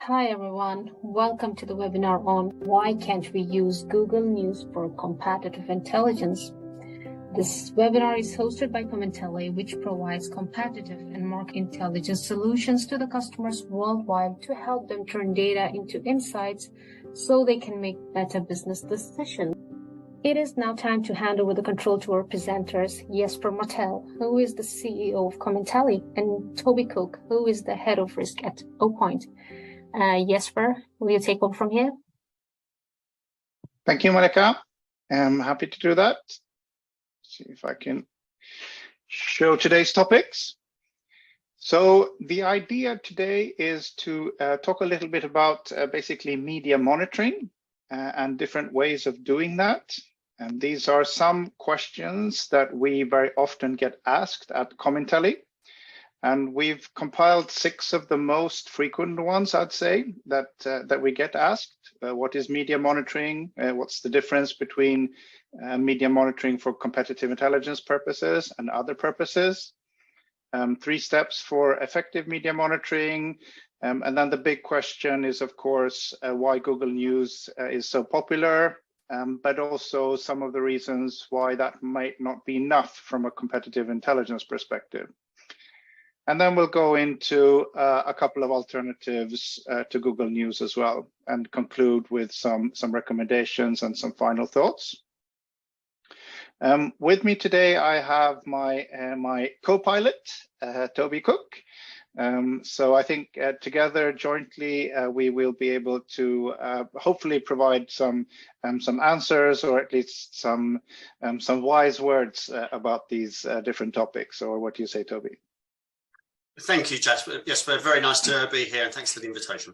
Hi everyone, welcome to the webinar on why can't we use Google News for competitive intelligence. This webinar is hosted by Commentelli, which provides competitive and market intelligence solutions to the customers worldwide to help them turn data into insights so they can make better business decisions. It is now time to hand over the control to our presenters, Jesper Martell, who is the CEO of Commentelli, and Toby Cook, who is the head of risk at OPoint. Jesper, will you take over from here? Thank you, Monica. I'm happy to do that. See if I can show today's topics. So the idea today is to talk a little bit about basically media monitoring and different ways of doing that. And these are some questions that we very often get asked at Commentelli. And we've compiled 6 of the most frequent ones, I'd say, that we get asked. What is media monitoring? What's the difference between media monitoring for competitive intelligence purposes and other purposes? 3 steps for effective media monitoring. And then the big question is, of course, why Google News is so popular, but also some of the reasons why that might not be enough from a competitive intelligence perspective. And then we'll go into a couple of alternatives to Google News as well, and conclude with some recommendations and some final thoughts. With me today, I have my co-pilot, Toby Cook. So I think together, jointly, we will be able to hopefully provide some answers, or at least some wise words about these different topics. Or what do you say, Toby? Thank you, Jesper. Jesper, very nice to be here, and thanks for the invitation.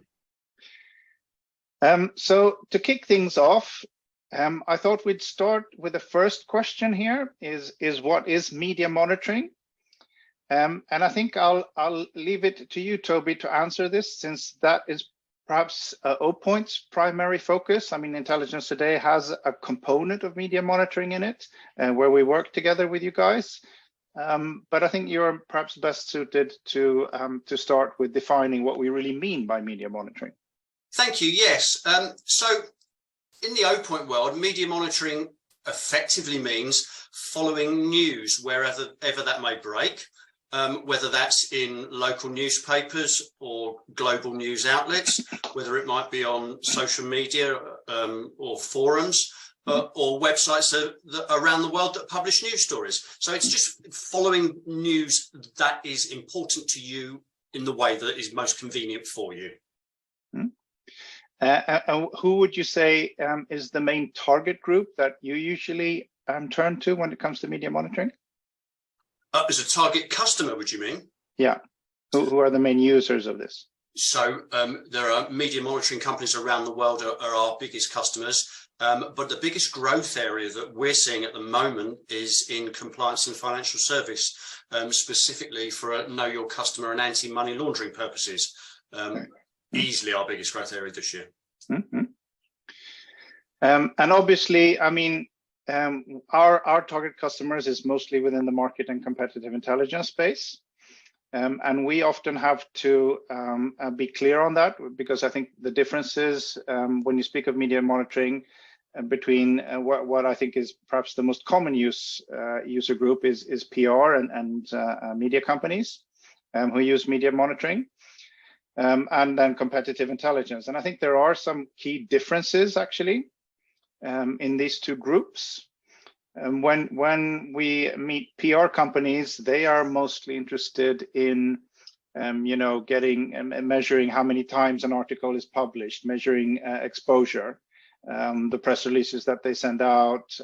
So to kick things off, I thought we'd start with the first question here, is what is media monitoring? And I think I'll leave it to you, Toby, to answer this, since that is perhaps OPoint's primary focus. I mean, Intelligence Today has a component of media monitoring in it, where we work together with you guys. But I think you're perhaps best suited to start with defining what we really mean by media monitoring. Thank you. Yes. So in the OPoint world, media monitoring effectively means following news wherever that may break, whether that's in local newspapers or global news outlets, whether it might be on social media or forums, or websites that around the world that publish news stories. So it's just following news that is important to you in the way that is most convenient for you. Who would you say is the main target group that you usually turn to when it comes to media monitoring? As a target customer, would you mean? Yeah. Who are the main users of this? So there are media monitoring companies around the world are our biggest customers. But the biggest growth area that we're seeing at the moment is in compliance and financial service, specifically for know your customer and anti-money laundering purposes. Easily our biggest growth area this year. Mm-hmm. And obviously, I mean, our target customers is mostly within the market and competitive intelligence space. And we often have to be clear on that, because I think the differences when you speak of media monitoring between what I think is perhaps the most common user group is PR and media companies who use media monitoring, and then competitive intelligence. And I think there are some key differences actually in these two groups. When we meet PR companies, they are mostly interested in getting and measuring how many times an article is published, measuring exposure, the press releases that they send out,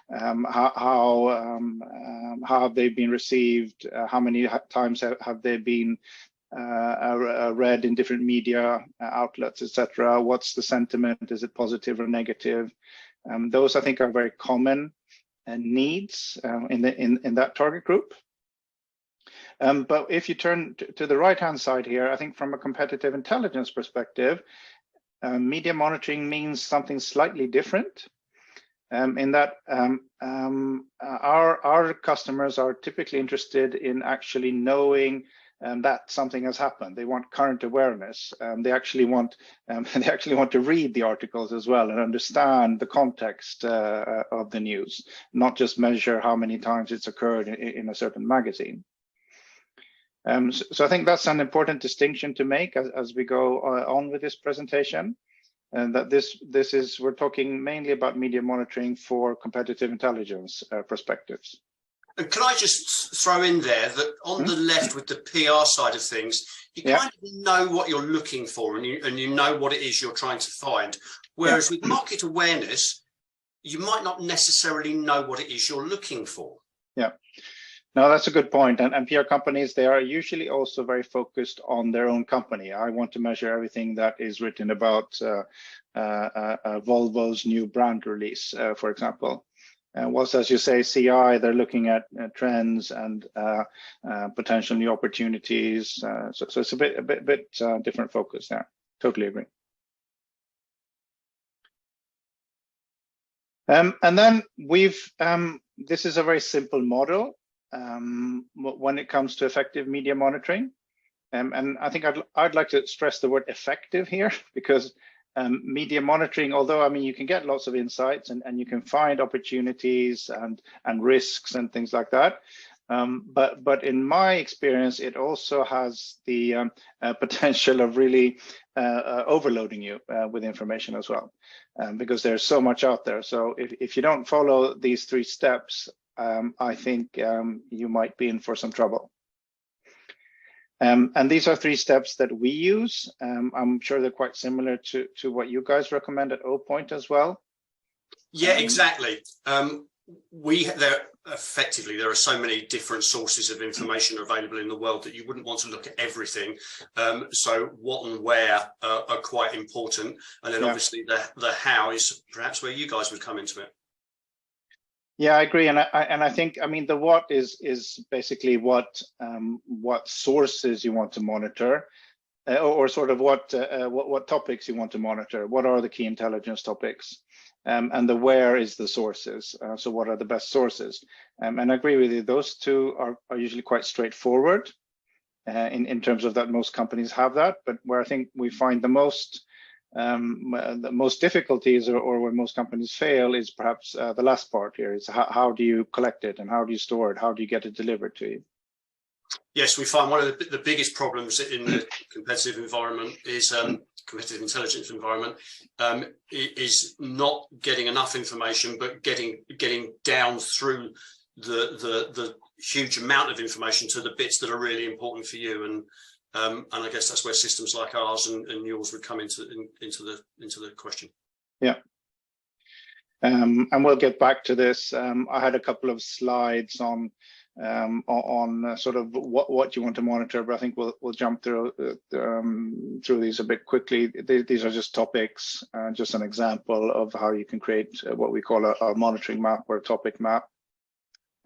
how have they been received, how many times have they been read in different media outlets, etc. What's the sentiment? Is it positive or negative? Those I think are very common needs in that target group. But if you turn to the right-hand side here, I think from a competitive intelligence perspective, media monitoring means something slightly different, in that our customers are typically interested in actually knowing that something has happened. They want current awareness. They actually want to read the articles as well and understand the context of the news, not just measure how many times it's occurred in a certain magazine. So I think that's an important distinction to make as we go on with this presentation, and that we're talking mainly about media monitoring for competitive intelligence perspectives. And can I just throw in there that on the left with the PR side of things, you kind of know what you're looking for and you know what it is you're trying to find. Whereas with market awareness, you might not necessarily know what it is you're looking for. Yeah. No, that's a good point. And PR companies, they are usually also very focused on their own company. I want to measure everything that is written about Volvo's new brand release, for example. Whilst, as you say, CI, they're looking at trends and potential new opportunities. So it's a bit different focus there. Totally agree. And then this is a very simple model when it comes to effective media monitoring. And I think I'd like to stress the word effective here, because media monitoring, although I mean you can get lots of insights and you can find opportunities and risks and things like that, but in my experience it also has the potential of really overloading you with information as well, because there's so much out there. So if you don't follow these 3 steps, I think you might be in for some trouble. And these are 3 steps that we use. I'm sure they're quite similar to what you guys recommend at OPoint as well. Yeah, exactly. Effectively, there are so many different sources of information available in the world that you wouldn't want to look at everything. So what and where are quite important. And then obviously the how is perhaps where you guys would come into it. Yeah, I agree, and I think, I mean, the what is basically what sources you want to monitor, or sort of what topics you want to monitor. What are the key intelligence topics, and the where is the sources. So what are the best sources? And I agree with you. Those 2 are usually quite straightforward in terms of that most companies have that. But where I think we find the most difficulties, or where most companies fail, is perhaps the last part here. Is how do you collect it, and how do you store it? How do you get it delivered to you? Yes, we find one of the biggest problems in the competitive environment is competitive intelligence environment is not getting enough information, but getting down through the huge amount of information to the bits that are really important for you. And I guess that's where systems like ours and yours would come into the question. Yeah. And we'll get back to this. I had a couple of slides on sort of what you want to monitor, but I think we'll jump through these a bit quickly. These are just topics, just an example of how you can create what we call a monitoring map or a topic map.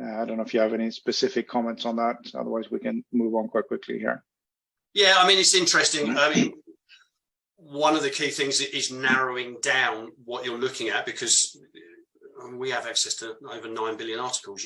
I don't know if you have any specific comments on that. Otherwise, we can move on quite quickly here. Yeah, I mean, it's interesting. I mean, one of the key things is narrowing down what you're looking at, because we have access to over 9 billion articles.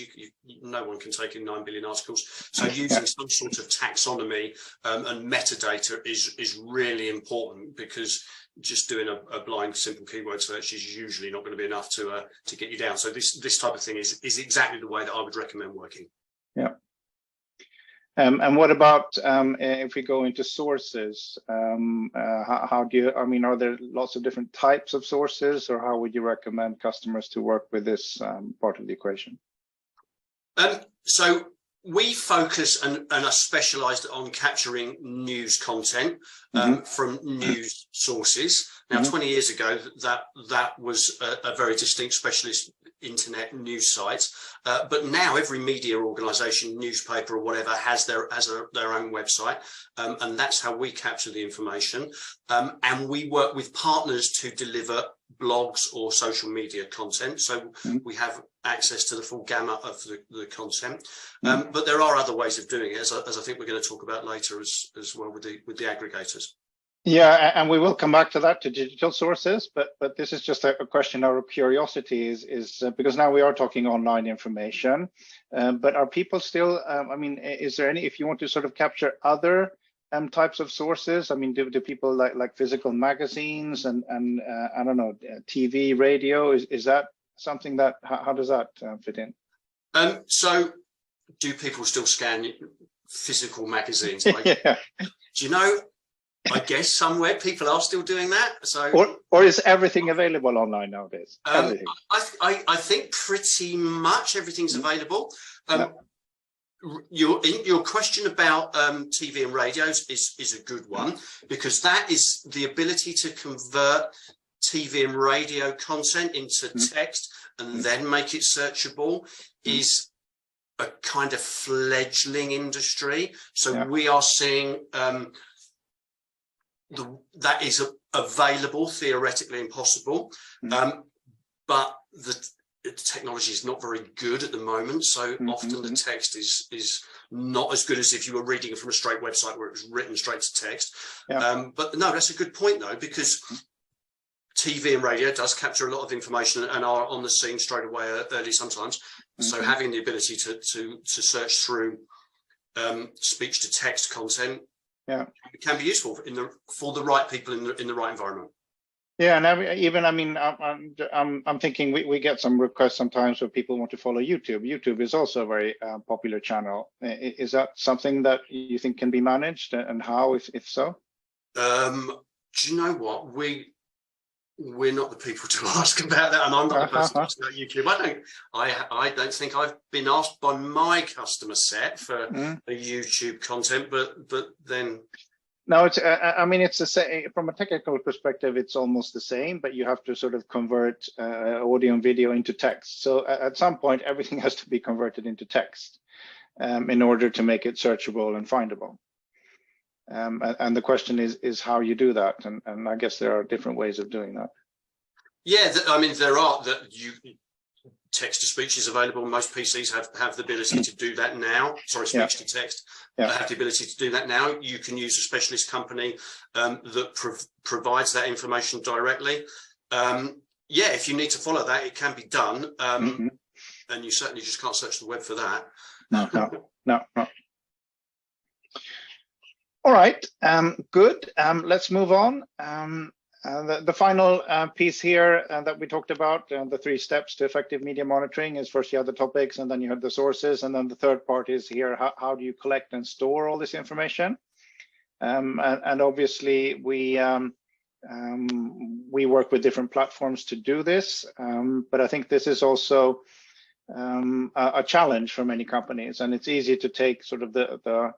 No one can take in 9 billion articles. So using some sort of taxonomy and metadata is really important, because just doing a blind simple keyword search is usually not going to be enough to get you down. So this type of thing is exactly the way that I would recommend working. Yeah. And what about if we go into sources? How do you, I mean, are there lots of different types of sources, or how would you recommend customers to work with this part of the equation? So we focus and are specialized on capturing news content from news sources. Now, 20 years ago, that was a very distinct specialist internet news site. But now every media organization, newspaper or whatever, has their own website. And that's how we capture the information. And we work with partners to deliver blogs or social media content. So we have access to the full gamut of the content. But there are other ways of doing it, as I think we're going to talk about later as well with the aggregators. Yeah, and we will come back to that, to digital sources, but this is just a question out of curiosity, is because now we are talking online information, but are people still, I mean, is there any, if you want to sort of capture other types of sources, I mean, do people like physical magazines and I don't know, TV, radio, is that something that, how does that fit in? So do people still scan physical magazines? Yeah. Do you know, I guess somewhere people are still doing that. So, or is everything available online nowadays? Everything. I think pretty much everything's available. Your question about TV and radios is a good one, because that is the ability to convert TV and radio content into text and then make it searchable is a kind of fledgling industry. So we are seeing that is available theoretically and possible, but the technology is not very good at the moment. So often the text is not as good as if you were reading it from a straight website where it was written straight to text. But no, that's a good point though, because TV and radio does capture a lot of information and are on the scene straight away early sometimes. So having the ability to search through speech to text content can be useful for the right people in the right environment. Yeah, and even I mean, I'm thinking we get some requests sometimes where people want to follow YouTube. YouTube is also a very popular channel. Is that something that you think can be managed, and how, if so? Do you know what, we're not the people to ask about that, and I'm not the person to ask about YouTube. I don't think I've been asked by my customer set for a YouTube content, but then. No, it's. I mean, it's the same from a technical perspective. It's almost the same, but you have to sort of convert audio and video into text. So at some point, everything has to be converted into text in order to make it searchable and findable. And the question is how you do that, and I guess there are different ways of doing that. Yeah, I mean, there are text to speech is available. Most PCs have the ability to do that now. Sorry, speech to text have the ability to do that now. You can use a specialist company that provides that information directly. Yeah, if you need to follow that, it can be done. And you certainly just can't search the web for that. No. All right, good. Let's move on. The final piece here that we talked about, the 3 steps to effective media monitoring, is first you have the topics, and then you have the sources, and then the third part is here, how do you collect and store all this information? And obviously we work with different platforms to do this, but I think this is also a challenge for many companies, and it's easy to take sort of the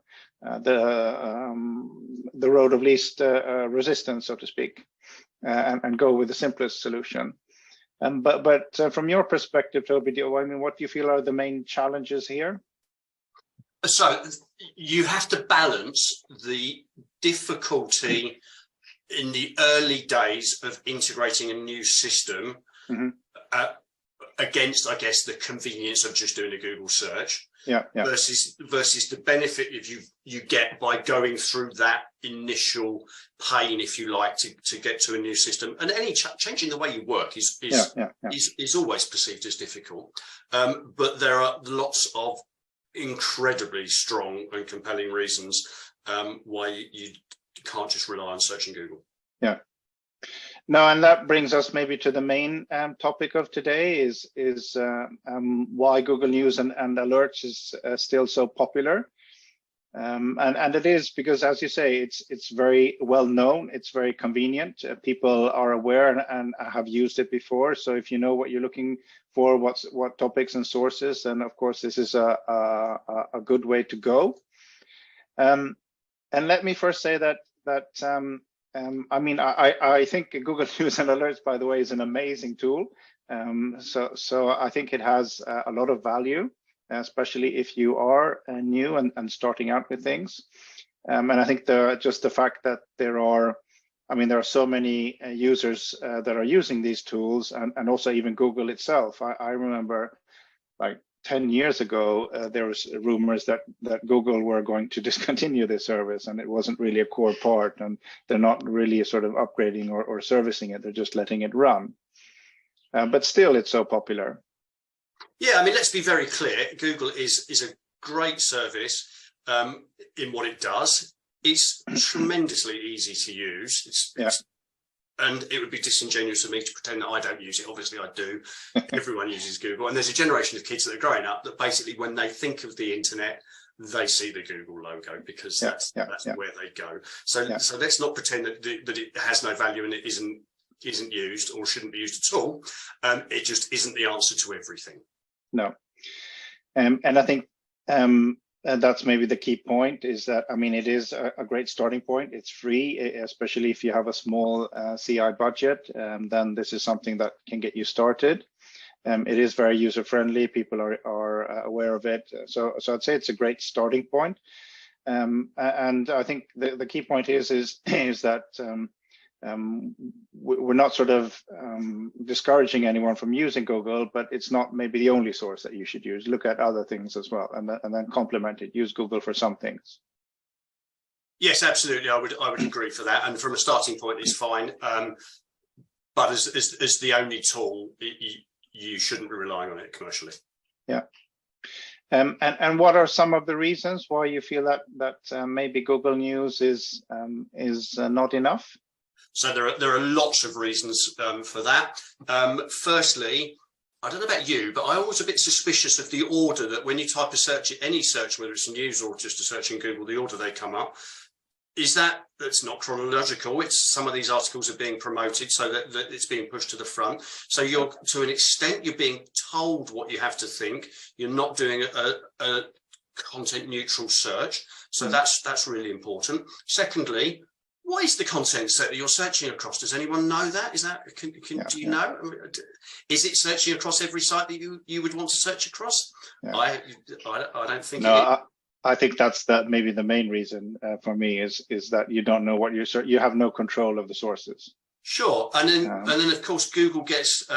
road of least resistance, so to speak, and go with the simplest solution. But from your perspective, Toby, I mean, what do you feel are the main challenges here? So you have to balance the difficulty in the early days of integrating a new system against, I guess, the convenience of just doing a Google search. Versus the benefit you get by going through that initial pain, if you like, to get to a new system. And any changing the way you work is always perceived as difficult. But there are lots of incredibly strong and compelling reasons why you can't just rely on searching Google. No, and that brings us maybe to the main topic of today is why Google News and Alerts is still so popular. And it is because, as you say, it's very well known, it's very convenient. People are aware and have used it before. So if you know what you're looking for, what topics and sources, then of course this is a good way to go. And let me first say that I mean, I think Google News and Alerts, by the way, is an amazing tool. So I think it has a lot of value, especially if you are new and starting out with things. And I think just the fact that there are so many users that are using these tools, and also even Google itself. I remember like 10 years ago, there was rumors that Google were going to discontinue this service, and it wasn't really a core part, and they're not really sort of upgrading or servicing it. They're just letting it run. But still, it's so popular. Yeah, I mean, let's be very clear. Google is a great service in what it does. It's tremendously easy to use. And it would be disingenuous of me to pretend that I don't use it. Obviously, I do. Everyone uses Google. And there's a generation of kids that are growing up that basically, when they think of the internet, they see the Google logo, because that's where they go. So let's not pretend that it has no value and it isn't used or shouldn't be used at all. It just isn't the answer to everything. No. And I think that's maybe the key point, is that, I mean, it is a great starting point. It's free, especially if you have a small CI budget. Then this is something that can get you started. It is very user friendly. People are aware of it. So I'd say it's a great starting point. And I think the key point is that we're not sort of discouraging anyone from using Google, but it's not maybe the only source that you should use. Look at other things as well, and then complement it. Use Google for some things. Yes, absolutely. I would agree for that. And from a starting point, it's fine. But as the only tool, you shouldn't be relying on it commercially. Yeah. And what are some of the reasons why you feel that maybe Google News is not enough? So there are lots of reasons for that. Firstly, I don't know about you, but I'm always a bit suspicious of the order that when you type a search, any search, whether it's news or just a search in Google, the order they come up. That's not chronological. It's some of these articles are being promoted so that it's being pushed to the front. So you're, to an extent, you're being told what you have to think. You're not doing a content neutral search. So that's really important. Secondly, what is the content set that you're searching across? Does anyone know that? Is that do you know? Is it searching across every site that you would want to search across? Yeah. I don't think. No, I think that's maybe the main reason for me is that you don't know what you have no control of the sources. Sure, and then of course Google gets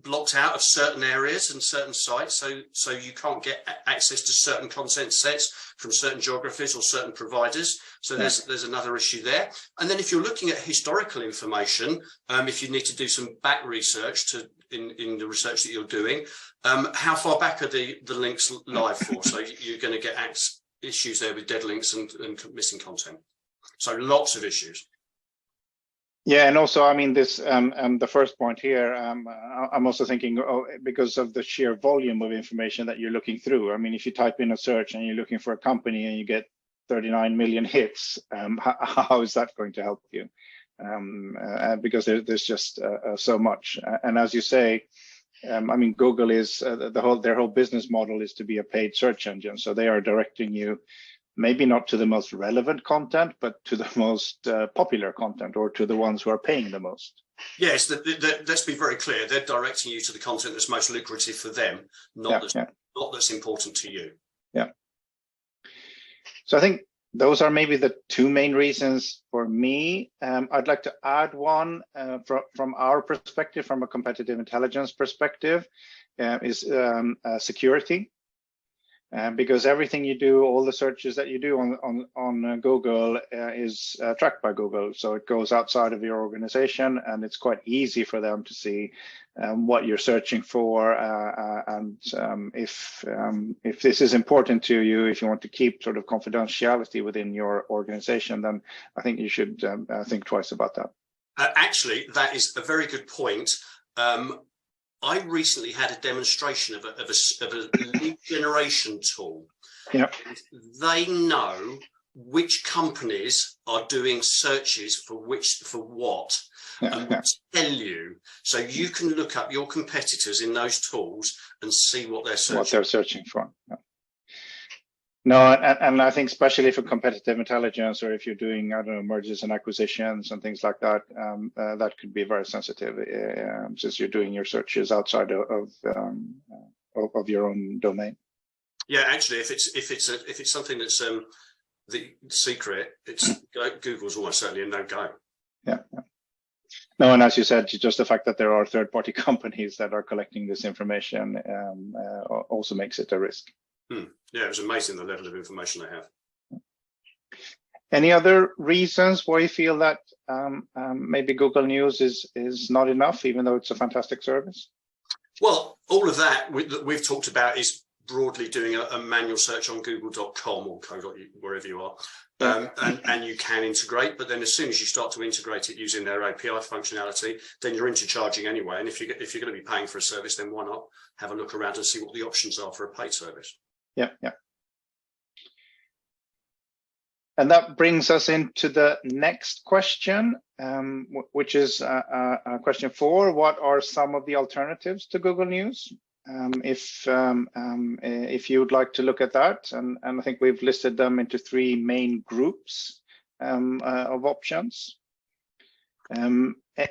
blocked out of certain areas and certain sites, so you can't get access to certain content sets from certain geographies or certain providers. So there's another issue there. And then if you're looking at historical information, if you need to do some back research in the research that you're doing, how far back are the links live for? So you're going to get issues there with dead links and missing content. So lots of issues. Yeah, and also, I mean, this the first point here, I'm also thinking, because of the sheer volume of information that you're looking through. I mean, if you type in a search and you're looking for a company and you get 39 million hits, how is that going to help you? Because there's just so much. And as you say, I mean, Google is their whole business model is to be a paid search engine, so they are directing you. Maybe not to the most relevant content, but to the most popular content, or to the ones who are paying the most. Yes, let's be very clear. They're directing you to the content that's most lucrative for them, not that's important to you. Yeah. So I think those are maybe the two main reasons for me. I'd like to add one from our perspective, from a competitive intelligence perspective, is security. Because everything you do, all the searches that you do on Google is tracked by Google. So it goes outside of your organization, and it's quite easy for them to see what you're searching for. And if this is important to you, if you want to keep sort of confidentiality within your organization, then I think you should think twice about that. Actually, that is a very good point. I recently had a demonstration of a lead generation tool. Yeah. They know which companies are doing searches for what, and will tell you. So you can look up your competitors in those tools and see what they're searching for. Yeah. No, and I think especially for competitive intelligence, or if you're doing, I don't know, mergers and acquisitions and things like that, that could be very sensitive, since you're doing your searches outside of your own domain. Yeah, actually, if it's something that's the secret, Google's almost certainly a no-go. Yeah. No, and as you said, just the fact that there are third-party companies that are collecting this information also makes it a risk. Yeah, it was amazing the level of information they have. Any other reasons why you feel that maybe Google News is not enough, even though it's a fantastic service? Well, all of that we've talked about is broadly doing a manual search on google.com or co.uk, wherever you are. And you can integrate, but then as soon as you start to integrate it using their API functionality, then you're intercharging anyway. And if you're going to be paying for a service, then why not have a look around and see what the options are for a paid service? Yeah. And that brings us into the next question, which is question 4. What are some of the alternatives to Google News? If you would like to look at that, and I think we've listed them into 3 main groups of options.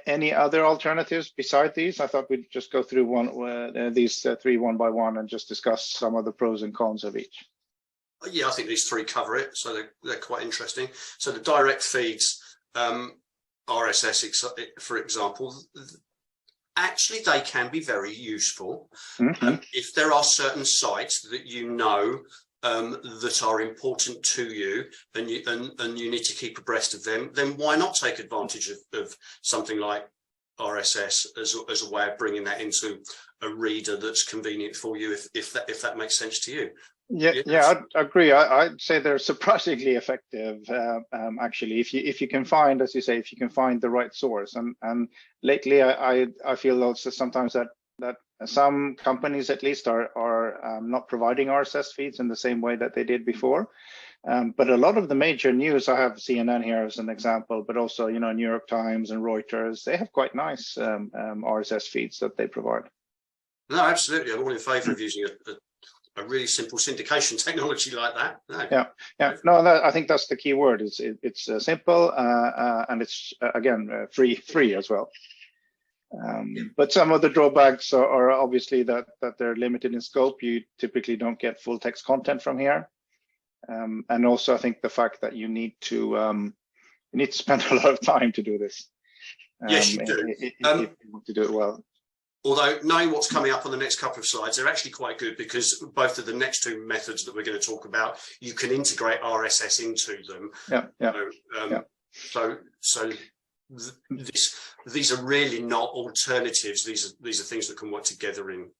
Any other alternatives beside these? I thought we'd just go through these 3 one by one and just discuss some of the pros and cons of each. Yeah, I think these 3 cover it, so they're quite interesting. So the direct feeds, RSS, for example, actually they can be very useful. If there are certain sites that you know that are important to you and you need to keep abreast of them, then why not take advantage of something like RSS as a way of bringing that into a reader that's convenient for you, if that makes sense to you. Yeah, I agree. I'd say they're surprisingly effective, actually, if you can find, as you say, if you can find the right source. And lately, I feel also sometimes that some companies at least are not providing RSS feeds in the same way that they did before. But a lot of the major news, I have CNN here as an example, but also New York Times and Reuters, they have quite nice RSS feeds that they provide. No, absolutely. I'm all in favour of using a really simple syndication technology like that. No. Yeah. No, I think that's the key word. It's simple and it's again free as well. But some of the drawbacks are obviously that they're limited in scope. You typically don't get full text content from here, and also I think the fact that you need to spend a lot of time to do this. Yes, you do. If you want to do it well. Although knowing what's coming up on the next couple of slides, they're actually quite good, because both of the next 2 methods that we're going to talk about, you can integrate RSS into them. So these are really not alternatives. These are things that can work together in.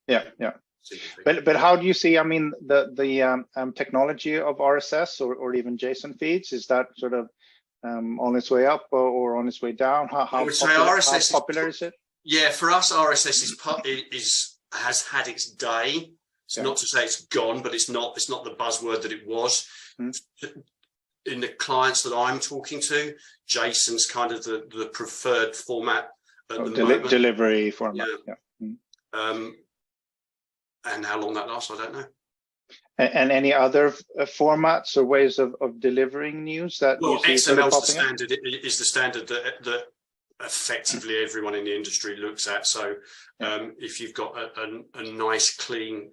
But how do you see? I mean, the technology of RSS or even JSON feeds, is that sort of on its way up or on its way down? How popular is it? Yeah, for us, RSS has had its day. It's not to say it's gone, but it's not the buzzword that it was. In the clients that I'm talking to, JSON's kind of the preferred format at the moment. Delivery format. And how long that lasts, I don't know. And any other formats or ways of delivering news that you see XML is the standard that effectively everyone in the industry looks at. So if you've got a nice, clean,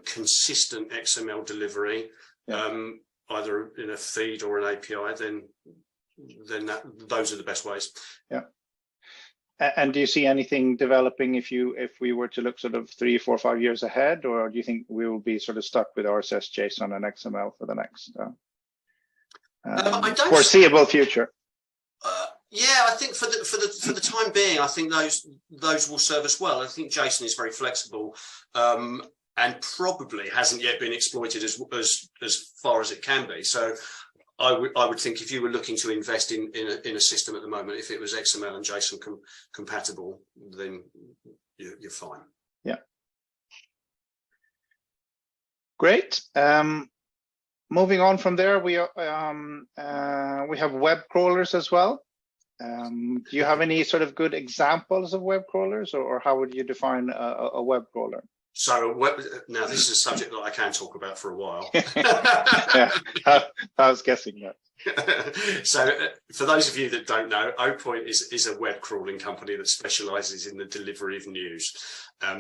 consistent XML delivery, either in a feed or an API, then those are the best ways. And do you see anything developing if we were to look sort of 3, 4, 5 years ahead, or do you think we will be sort of stuck with RSS, JSON, and XML for the next foreseeable future? Yeah, I think for the time being, I think those will serve us well. I think JSON is very flexible and probably hasn't yet been exploited as far as it can be. So I would think if you were looking to invest in a system at the moment, if it was XML and JSON compatible, then you're fine. Yeah. Great. Moving on from there, we have web crawlers as well. Do you have any sort of good examples of web crawlers, or how would you define a web crawler? So now this is a subject that I can talk about for a while. I was guessing that. So for those of you that don't know, OPoint is a web crawling company that specializes in the delivery of news.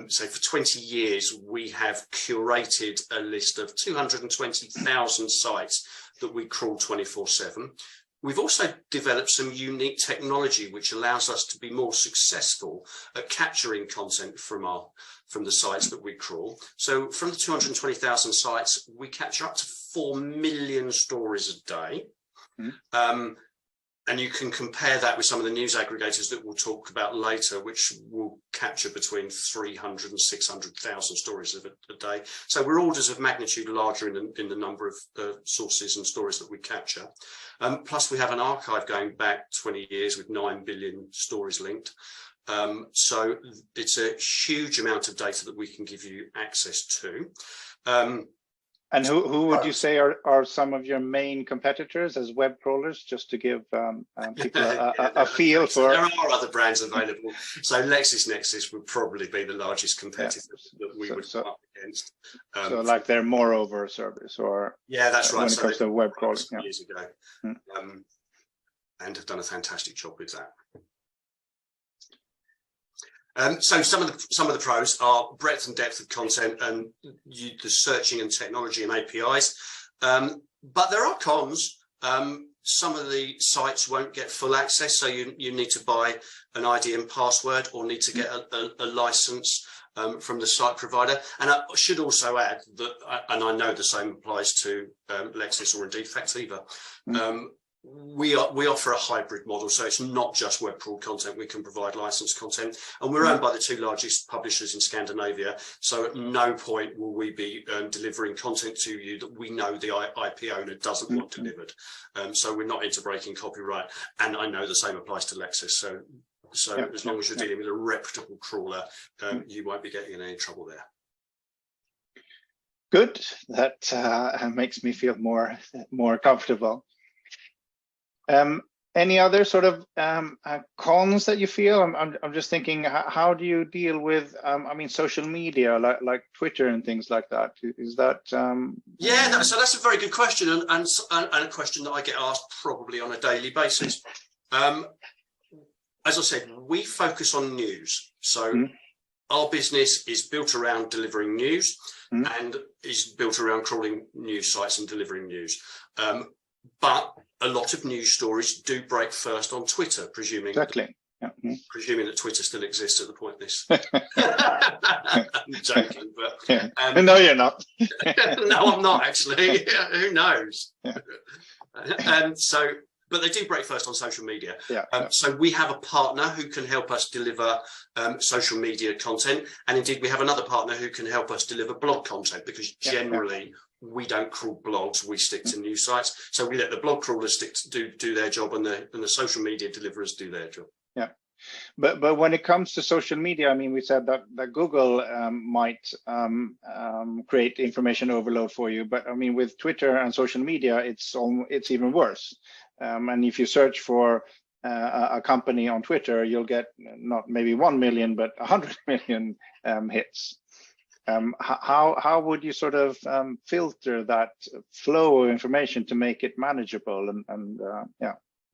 So for 20 years, we have curated a list of 220,000 sites that we crawl 24/7. We've also developed some unique technology which allows us to be more successful at capturing content from the sites that we crawl. So from the 220,000 sites, we capture up to 4 million stories a day. And you can compare that with some of the news aggregators that we'll talk about later, which will capture between 300 and 600,000 stories a day. So we're orders of magnitude larger in the number of sources and stories that we capture. Plus, we have an archive going back 20 years with 9 billion stories linked. So it's a huge amount of data that we can give you access to. And who would you say are some of your main competitors as web crawlers, just to give people a feel for? There are other brands available. So LexisNexis would probably be the largest competitor that we would come up against. So like their Moreover service, or that's right. When it comes to web crawling, years ago, and have done a fantastic job with that. So some of the pros are breadth and depth of content and the searching and technology and APIs. But there are cons. Some of the sites won't get full access, so you need to buy an ID and password or need to get a license from the site provider. And I should also add that, and I know the same applies to Lexis or indeed Factiva, we offer a hybrid model, so it's not just web crawl content. We can provide licensed content, and we're owned by the 2 largest publishers in Scandinavia. So at no point will we be delivering content to you that we know the IP owner doesn't want delivered. So we're not into breaking copyright, and I know the same applies to Lexis. So as long as you're dealing with a reputable crawler, you won't be getting in any trouble there. Good. That makes me feel more comfortable. Any other sort of cons that you feel? I'm just thinking, how do you deal with social media like Twitter and things like that? Is that so that's a very good question, and a question that I get asked probably on a daily basis. As I said, we focus on news, so our business is built around delivering news and is built around crawling news sites and delivering news. But a lot of news stories do break first on Twitter, presuming that Twitter still exists at the point this. I'm joking, but no, you're not. No, I'm not actually. Who knows? But they do break first on social media. So we have a partner who can help us deliver social media content, and indeed we have another partner who can help us deliver blog content, because generally we don't crawl blogs, we stick to news sites. So we let the blog crawlers do their job, and the social media deliverers do their job. But when it comes to social media, I mean, we said that Google might create information overload for you, but I mean, with Twitter and social media, it's even worse. And if you search for a company on Twitter, you'll get not maybe 1 million, but 100 million hits. How would you sort of filter that flow of information to make it manageable?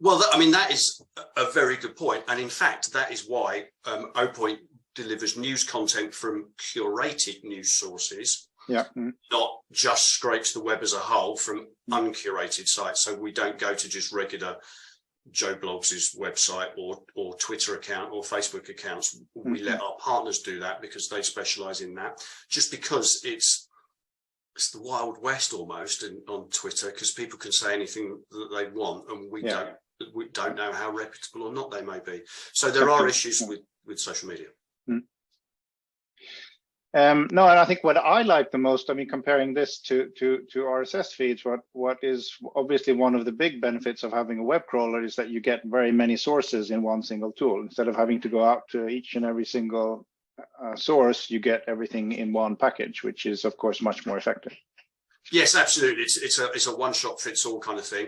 Well, I mean, that is a very good point. And in fact, that is why OPoint delivers news content from curated news sources, not just scrapes the web as a whole from uncurated sites. So we don't go to just regular Joe Bloggs' website or Twitter account or Facebook accounts. We let our partners do that because they specialize in that, just because it's the Wild West almost on Twitter, because people can say anything that they want, and we don't know how reputable or not they may be. So there are issues with social media. No, and I think what I like the most, I mean, comparing this to RSS feeds, what is obviously one of the big benefits of having a web crawler is that you get very many sources in one single tool. Instead of having to go out to each and every single source, you get everything in one package, which is of course much more effective. Yes, absolutely. It's a one-shot fits all kind of thing.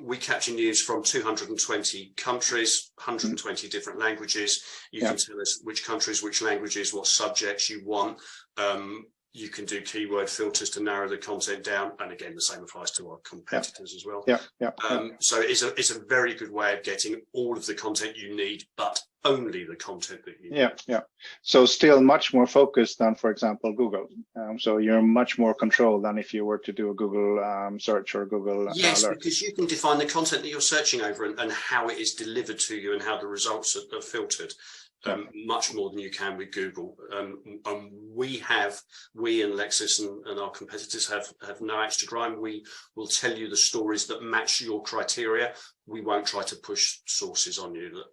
We capture news from 220 countries, 120 different languages. You can tell us which countries, which languages, what subjects you want. You can do keyword filters to narrow the content down, and again, the same applies to our competitors as well. So it's a very good way of getting all of the content you need, but only the content that you Yeah. So still much more focused than, for example, Google. So you're much more controlled than if you were to do a Google search or Google Yes, alert. because you can define the content that you're searching over and how it is delivered to you and how the results are filtered. Much more than you can with Google. And we and Lexis and our competitors have no axe to grind. We will tell you the stories that match your criteria. We won't try to push sources on you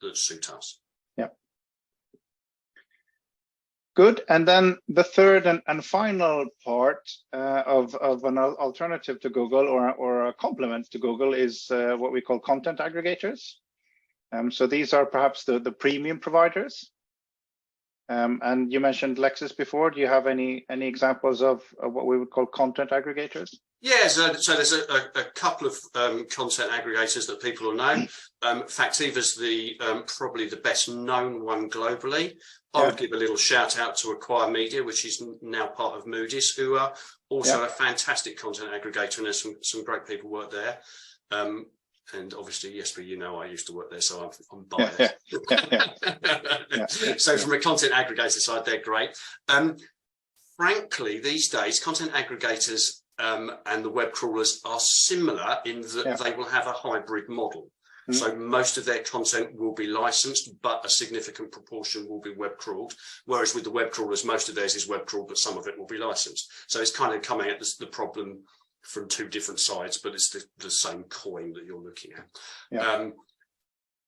that suit us. Yeah. Good. And then the third and final part of an alternative to Google or a complement to Google is what we call content aggregators. So these are perhaps the premium providers. And you mentioned Lexis before. Do you have any examples of what we would call content aggregators? Yeah, so there's a couple of content aggregators that people will know. Factiva's probably the best known one globally. I would give a little shout out to Acquire Media, which is now part of Moody's, who are also a fantastic content aggregator, and there's some great people work there. And obviously, yes, but I used to work there, so I'm biased. So from a content aggregator side, they're great. Frankly, these days, content aggregators and the web crawlers are similar in that they will have a hybrid model. So most of their content will be licensed, but a significant proportion will be web crawled. Whereas with the web crawlers, most of theirs is web crawled, but some of it will be licensed. So it's kind of coming at the problem from two different sides, but it's the same coin that you're looking at.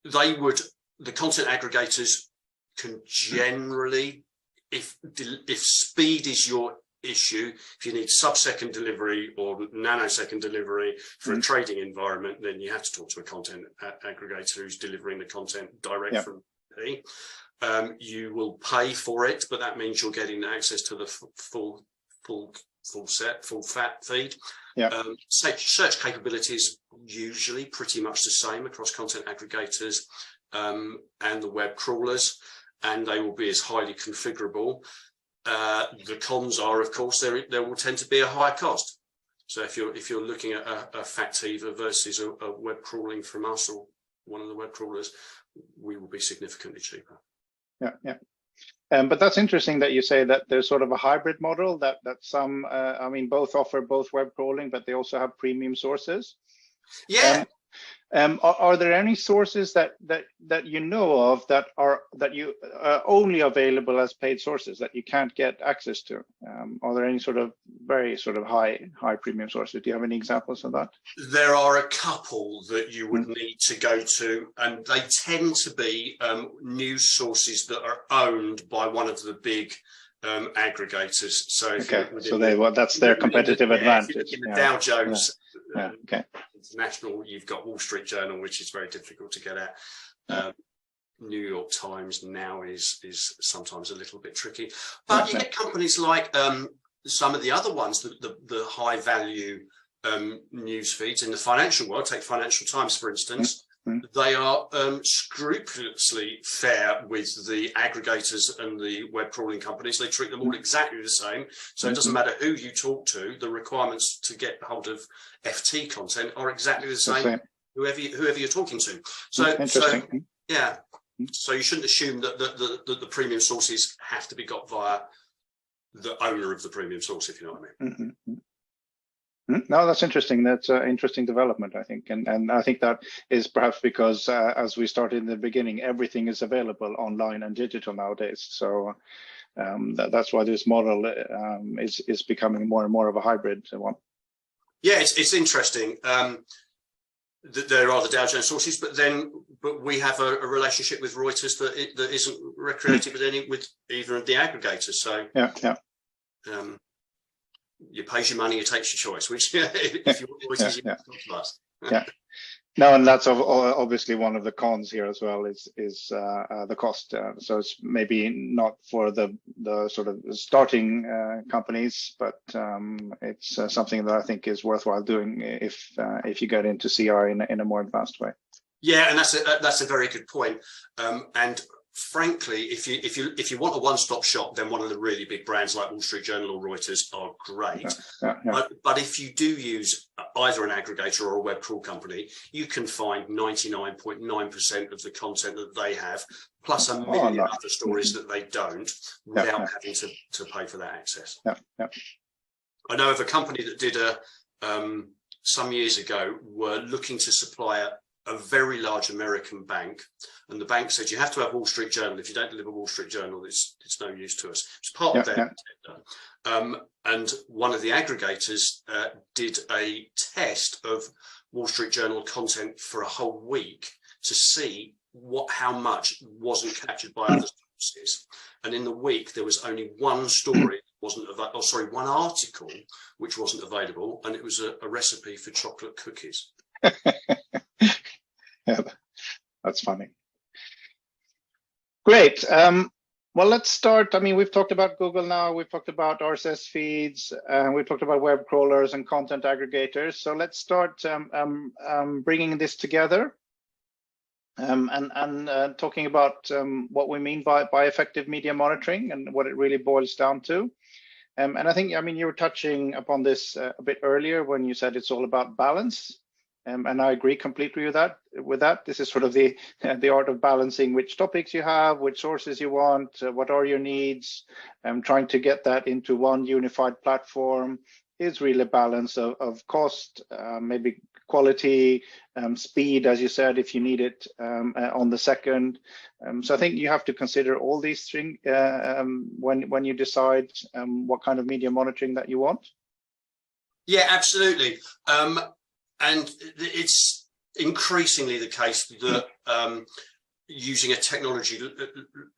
The content aggregators can generally, if speed is your issue, if you need sub-second delivery or nanosecond delivery for a trading environment, then you have to talk to a content aggregator who's delivering the content direct from me. You will pay for it, but that means you're getting access to the full fat feed. Search capabilities usually pretty much the same across content aggregators and the web crawlers, and they will be as highly configurable. The cons are, of course, there will tend to be a higher cost. So if you're looking at a Factiva versus a web crawling from us or one of the web crawlers, we will be significantly cheaper. But that's interesting that you say that there's sort of a hybrid model that some, both offer both web crawling, but they also have premium sources. Yeah. Are there any sources that you know of that are only available as paid sources that you can't get access to? Are there any sort of very sort of high premium sources? Do you have any examples of that? There are a couple that you would need to go to, and they tend to be news sources that are owned by one of the big aggregators. So that's their competitive advantage. In the Dow Jones International, you've got Wall Street Journal, which is very difficult to get at. New York Times now is sometimes a little bit tricky, but you get companies like some of the other ones, the high value news feeds in the financial world. Take Financial Times, for instance. They are scrupulously fair with the aggregators and the web crawling companies. They treat them all exactly the same. So it doesn't matter who you talk to, the requirements to get hold of FT content are exactly the same, whoever you're talking to. So you shouldn't assume that the premium sources have to be got via the owner of the premium source, if you know what I mean. No, that's interesting. That's an interesting development, I think. And I think that is perhaps because, as we started in the beginning, everything is available online and digital nowadays. So that's why this model is becoming more and more of a hybrid one. Yeah, it's interesting. There are the Dow Jones sources, but we have a relationship with Reuters that isn't recreated with either of the aggregators. So you pays your money, you takes your choice. Which if you want No, and that's obviously one of the cons here as well is the cost. So it's maybe not for the sort of starting companies, but it's something that I think is worthwhile doing if you get into CR in a more advanced way. Yeah, and that's a very good point. And frankly, if you want a one-stop shop, then one of the really big brands like Wall Street Journal or Reuters are great. But if you do use either an aggregator or a web crawl company, you can find 99.9% of the content that they have, plus a million other stories that they don't, without having to pay for that access. I know of a company that did some years ago were looking to supply a very large American bank, and the bank said you have to have Wall Street Journal. If you don't deliver Wall Street Journal, it's no use to us. It's part of their tender. And one of the aggregators did a test of Wall Street Journal content for a whole week to see how much wasn't captured by other sources. And in the week, there was only one story one article which wasn't available, and it was a recipe for chocolate cookies. Yeah, that's funny. Great. Well, let's start. I mean, we've talked about Google now. We've talked about RSS feeds. We've talked about web crawlers and content aggregators. So let's start bringing this together and talking about what we mean by effective media monitoring and what it really boils down to. And I think, I mean, you were touching upon this a bit earlier when you said it's all about balance. And I agree completely with that. This is sort of the art of balancing which topics you have, which sources you want, what are your needs, trying to get that into one unified platform is really a balance of cost, maybe quality, speed, as you said, if you need it on the second. So I think you have to consider all these things when you decide what kind of media monitoring that you want. Yeah, absolutely. And it's increasingly the case that using a technology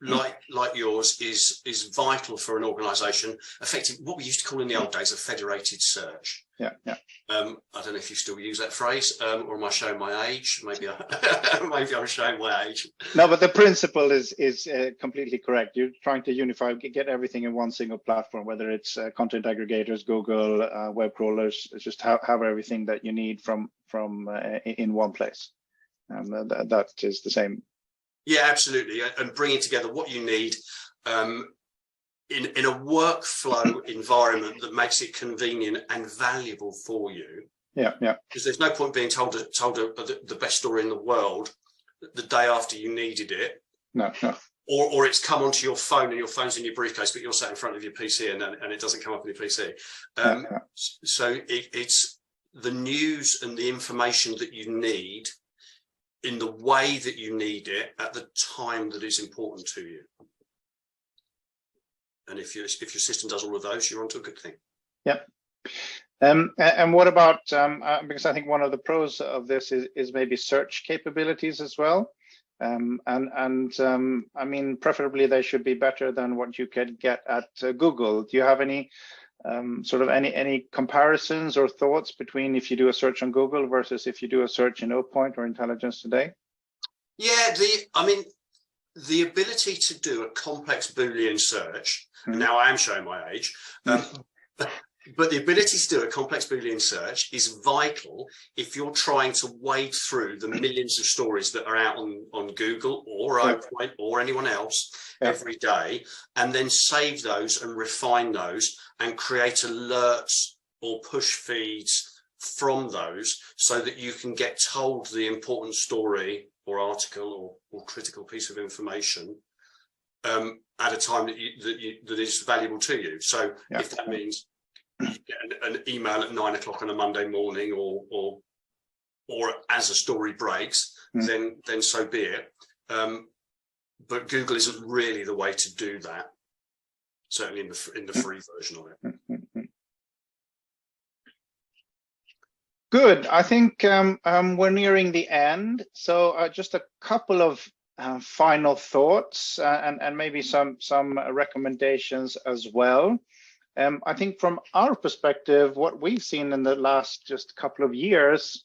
like yours is vital for an organisation. Effectively, what we used to call in the old days a federated search. Yeah. I don't know if you still use that phrase, or am I showing my age? Maybe I'm showing my age. No, but the principle is completely correct. You're trying to unify, get everything in one single platform, whether it's content aggregators, Google, web crawlers. It's just have everything that you need from in one place. That is the same. Yeah, absolutely, and bringing together what you need in a workflow environment that makes it convenient and valuable for you. Yeah. Because there's no point being told the best story in the world the day after you needed it. No. Or it's come onto your phone and your phone's in your briefcase, but you're sat in front of your PC and it doesn't come up on your PC. So it's the news and the information that you need in the way that you need it at the time that is important to you. And if your system does all of those, you're onto a good thing. Yep. And what about, because I think one of the pros of this is maybe search capabilities as well. I mean, preferably they should be better than what you could get at Google. Do you have any any comparisons or thoughts between if you do a search on Google versus if you do a search in OPoint or Intelligence Today? Yeah, the ability to do a complex Boolean search, now I am showing my age, but the ability to do a complex Boolean search is vital if you're trying to wade through the millions of stories that are out on Google or OPoint or anyone else every day, and then save those and refine those and create alerts or push feeds from those so that you can get told the important story or article or critical piece of information at a time that is valuable to you. So if that means you get an email at 9 o'clock on a Monday morning or as a story breaks, then so be it. But Google isn't really the way to do that. Certainly in the free version of it. Good. I think we're nearing the end. So just a couple of final thoughts and maybe some recommendations as well. I think from our perspective, what we've seen in the last just couple of years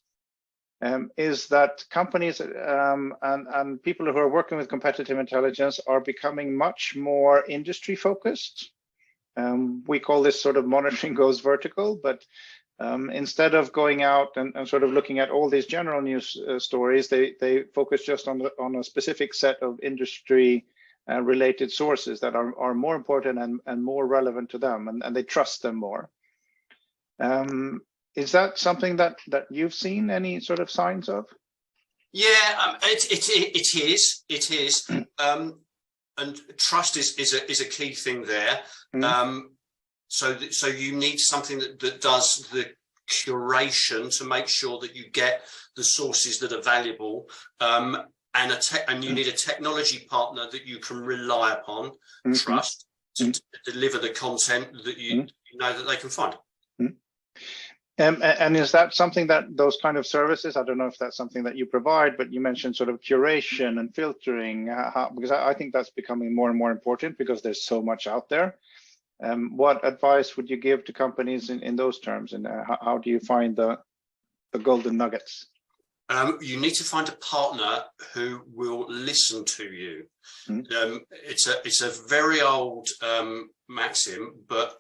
is that companies and people who are working with competitive intelligence are becoming much more industry focused. We call this sort of monitoring goes vertical, but instead of going out and sort of looking at all these general news stories, they focus just on a specific set of industry related sources that are more important and more relevant to them, and they trust them more. Is that something that you've seen any sort of signs of? Yeah, it is. And trust is a key thing there. So you need something that does the curation to make sure that you get the sources that are valuable, and you need a technology partner that you can rely upon, trust, to deliver the content that you know that they can find. And is that something that those kind of services, I don't know if that's something that you provide, but you mentioned sort of curation and filtering, because I think that's becoming more and more important because there's so much out there. What advice would you give to companies in those terms, and how do you find the golden nuggets? You need to find a partner who will listen to you. It's a very old maxim, but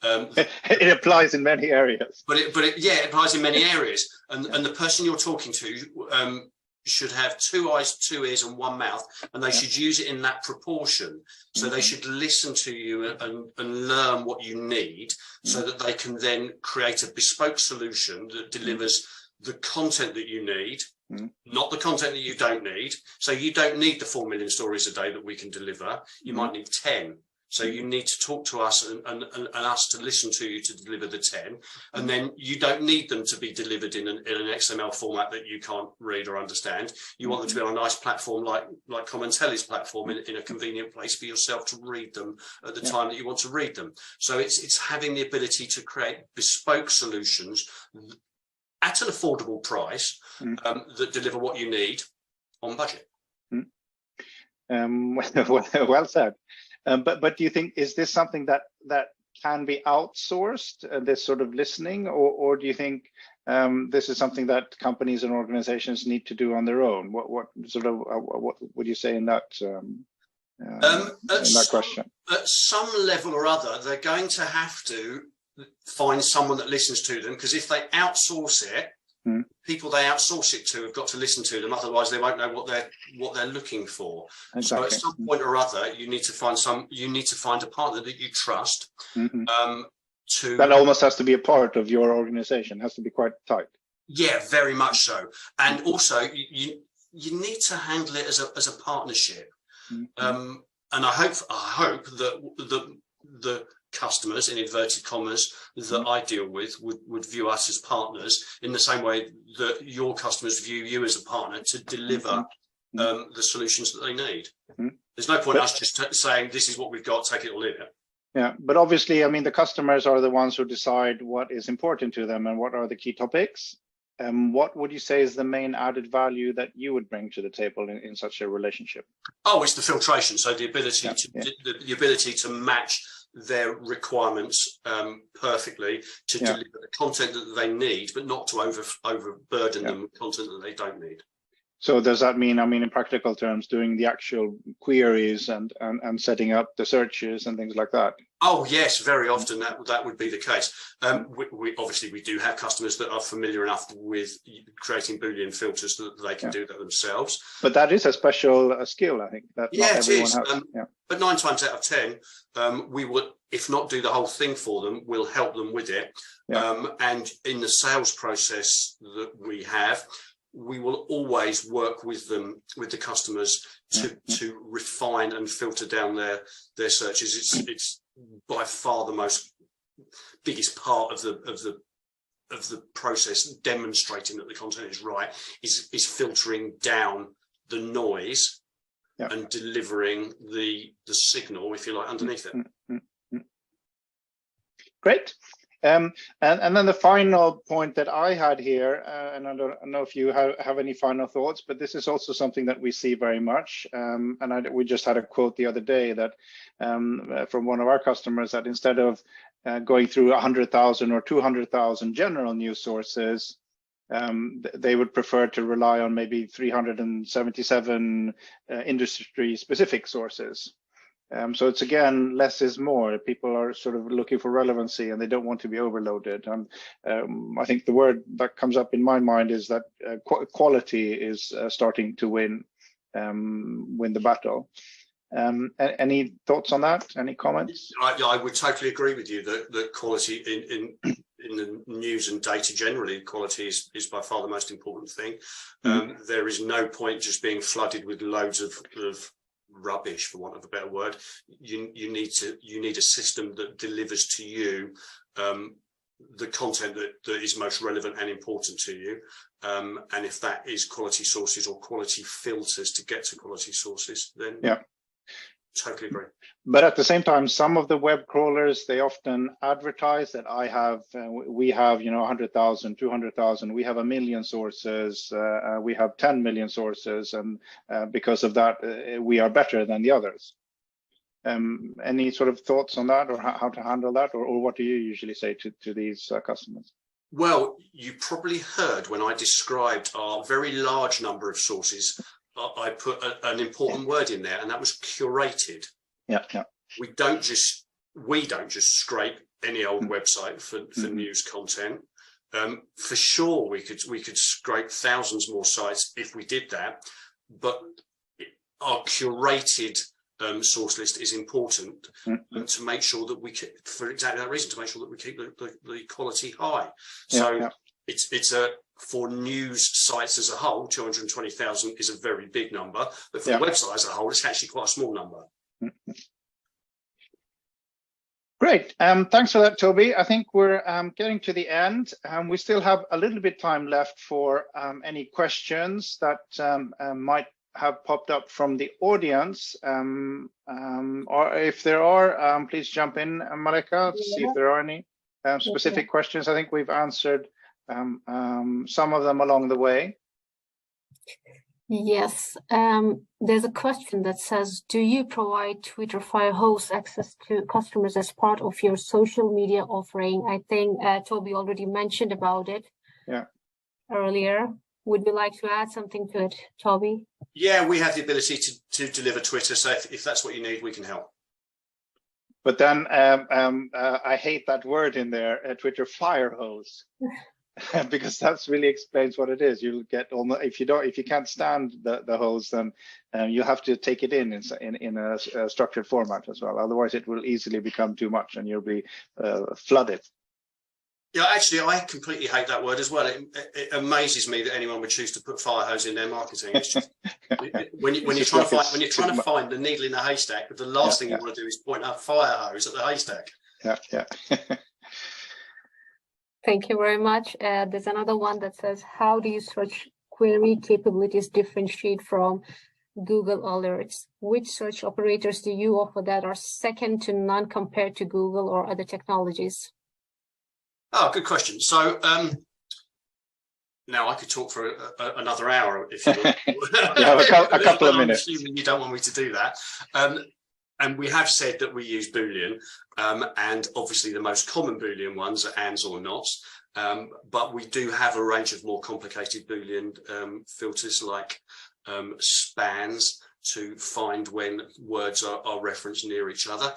it applies in many areas. But it applies in many areas. And the person you're talking to should have 2 eyes, 2 ears, and 1 mouth, and they should use it in that proportion. So they should listen to you and learn what you need, so that they can then create a bespoke solution that delivers the content that you need, not the content that you don't need. So you don't need the 4 million stories a day that we can deliver. You might need 10. So you need to talk to us and us to listen to you to deliver the 10. And then you don't need them to be delivered in an XML format that you can't read or understand. You want them to be on a nice platform like Commentelli's platform, in a convenient place for yourself to read them at the time that you want to read them. So it's having the ability to create bespoke solutions at an affordable price that deliver what you need on budget. Well said. But do you think, is this something that can be outsourced, this sort of listening, or do you think this is something that companies and organizations need to do on their own? What would you say in that question? At some level or other, they're going to have to find someone that listens to them, because if they outsource it, people they outsource it to have got to listen to them, otherwise they won't know what they're looking for. Exactly. So at some point or other, you need to find a partner that you trust. That almost has to be a part of your organization, has to be quite tight. Yeah, very much so. And also you need to handle it as a partnership. And I hope that the customers, in inverted commas, that I deal with would view us as partners, in the same way that your customers view you as a partner to deliver the solutions that they need. There's no point us just saying, this is what we've got, take it or leave it. Yeah, but obviously, I mean, the customers are the ones who decide what is important to them and what are the key topics. What would you say is the main added value that you would bring to the table in such a relationship? Oh, it's the filtration. So the ability the ability to match their requirements perfectly to deliver the content that they need, but not to overburden them with content that they don't need. So does that mean, I mean, in practical terms, doing the actual queries and setting up the searches and things like that? Oh yes, very often that would be the case. We obviously do have customers that are familiar enough with creating Boolean filters that they can do that themselves. But that is a special skill, I think. That not everyone has. But 9 times out of 10, we would, if not do the whole thing for them, we'll help them with it. And in the sales process that we have, we will always work with them, with the customers, to refine and filter down their searches. It's by far the biggest part of the process, demonstrating that the content is right, is filtering down the noise and delivering the signal, if you like, underneath it. Great. And then the final point that I had here, and I don't know if you have any final thoughts, but this is also something that we see very much. We just had a quote the other day that from one of our customers, that instead of going through 100,000 or 200,000 general news sources, they would prefer to rely on maybe 377 industry-specific sources. So it's, again, less is more. People are sort of looking for relevancy and they don't want to be overloaded. And I think the word that comes up in my mind is that quality is starting to win the battle. Any thoughts on that? Any comments? I would totally agree with you that quality in the news and data generally, quality is by far the most important thing. There is no point just being flooded with loads of rubbish, for want of a better word. You need a system that delivers to you the content that is most relevant and important to you. And if that is quality sources or quality filters to get to quality sources, then totally agree. But at the same time, some of the web crawlers, they often advertise that we have 100,000, 200,000, we have 1 million sources, we have 10 million sources, and because of that, we are better than the others. Any sort of thoughts on that, or how to handle that, or what do you usually say to these customers? Well, you probably heard when I described our very large number of sources, I put an important word in there, and that was curated. Yeah. We don't just scrape any old website for news content. For sure, we could scrape thousands more sites if we did that, but our curated source list is important to make sure that we keep, for exactly that reason, to make sure that we keep the quality high. So it's for news sites as a whole, 220,000 is a very big number, but for the website as a whole, it's actually quite a small number. Great. Thanks for that, Toby. I think we're getting to the end. We still have a little bit time left for any questions that might have popped up from the audience. Or if there are, please jump in, Malika, to see if there are any specific questions. I think we've answered some of them along the way. Yes, there's a question that says, do you provide Twitter Fire host access to customers as part of your social media offering? I think Toby already mentioned about it earlier. Would you like to add something to it, Toby? Yeah, we have the ability to deliver Twitter, so if that's what you need, we can help. But then I hate that word in there, Twitter Fire host. Because that's really explains what it is. You'll get almost, if you can't stand the host, then you have to take it in a structured format as well. Otherwise, it will easily become too much, and you'll be flooded. Yeah, actually, I completely hate that word as well. It amazes me that anyone would choose to put fire hose in their marketing. It's just, when you're trying to find the needle in the haystack, the last thing you want to do is point a fire hose at the haystack. Yeah. Thank you very much. There's another one that says, how do you search query capabilities differentiate from Google Alerts? Which search operators do you offer that are second to none compared to Google or other technologies? Oh, good question. So now I could talk for another hour if you want. You have a couple of minutes. I'm assuming you don't want me to do that. And we have said that we use Boolean, and obviously the most common Boolean ones are ands or nots, but we do have a range of more complicated Boolean filters like spans to find when words are referenced near each other.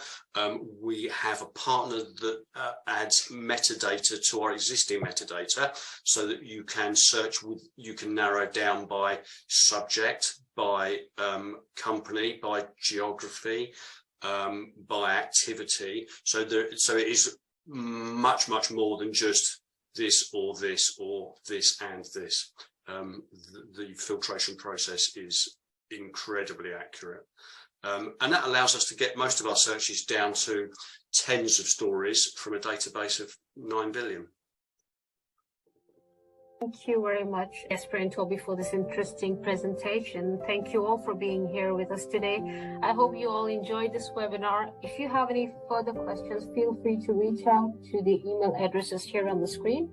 We have a partner that adds metadata to our existing metadata so that you can search you can narrow down by subject, by company, by geography, by activity. So it is much more than just this or this or this and this. The filtration process is incredibly accurate, and that allows us to get most of our searches down to tens of stories from a database of 9 billion. Thank you very much, Jesper and Toby, for this interesting presentation. Thank you all for being here with us today. I hope you all enjoyed this webinar. If you have any further questions, feel free to reach out to the email addresses here on the screen.